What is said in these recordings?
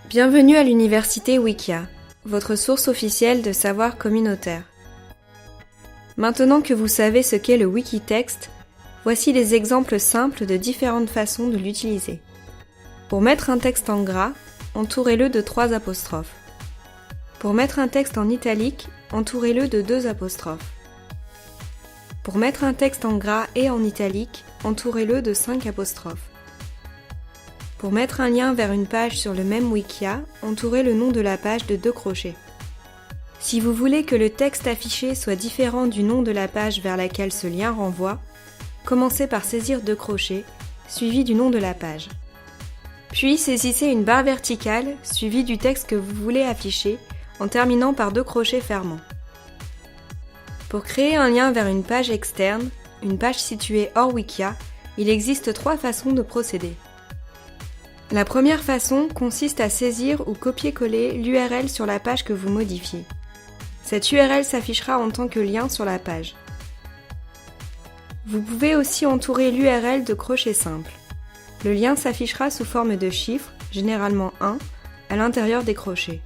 Bienvenue à l'université Wikia, votre source officielle de savoir communautaire. Maintenant que vous savez ce qu'est le Wikitext, voici des exemples simples de différentes façons de l'utiliser. Pour mettre un texte en gras, entourez-le de 3 apostrophes. Pour mettre un texte en italique, entourez-le de 2 apostrophes. Pour mettre un texte en gras et en italique, entourez-le de 5 apostrophes. Pour mettre un lien vers une page sur le même Wikia, entourez le nom de la page de 2 crochets. Si vous voulez que le texte affiché soit différent du nom de la page vers laquelle ce lien renvoie, commencez par saisir 2 crochets, suivis du nom de la page. Puis saisissez une barre verticale, suivie du texte que vous voulez afficher, en terminant par 2 crochets fermants. Pour créer un lien vers une page externe, une page située hors Wikia, il existe 3 façons de procéder. La première façon consiste à saisir ou copier-coller l'URL sur la page que vous modifiez. Cette URL s'affichera en tant que lien sur la page. Vous pouvez aussi entourer l'URL de crochets simples. Le lien s'affichera sous forme de chiffres, généralement 1, à l'intérieur des crochets.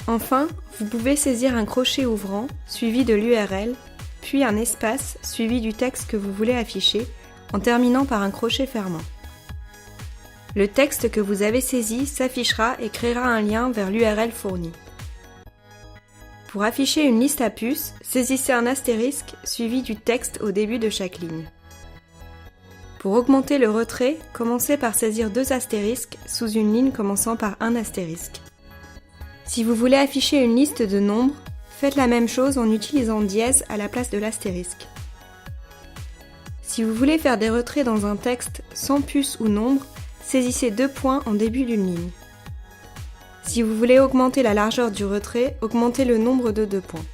Enfin, vous pouvez saisir un crochet ouvrant, suivi de l'URL, puis un espace, suivi du texte que vous voulez afficher, en terminant par un crochet fermant. Le texte que vous avez saisi s'affichera et créera un lien vers l'URL fournie. Pour afficher une liste à puces, saisissez un astérisque suivi du texte au début de chaque ligne. Pour augmenter le retrait, commencez par saisir 2 astérisques sous une ligne commençant par un astérisque. Si vous voulez afficher une liste de nombres, faites la même chose en utilisant dièse à la place de l'astérisque. Si vous voulez faire des retraits dans un texte sans puce ou nombre, saisissez 2 points en début d'une ligne. Si vous voulez augmenter la largeur du retrait, augmentez le nombre de 2 points.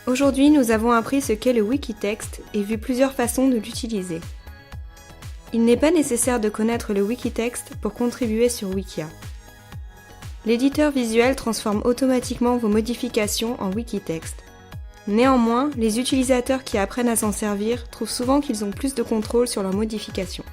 Aujourd'hui, nous avons appris ce qu'est le Wikitext et vu plusieurs façons de l'utiliser. Il n'est pas nécessaire de connaître le Wikitext pour contribuer sur Wikia. L'éditeur visuel transforme automatiquement vos modifications en Wikitext. Néanmoins, les utilisateurs qui apprennent à s'en servir trouvent souvent qu'ils ont plus de contrôle sur leurs modifications.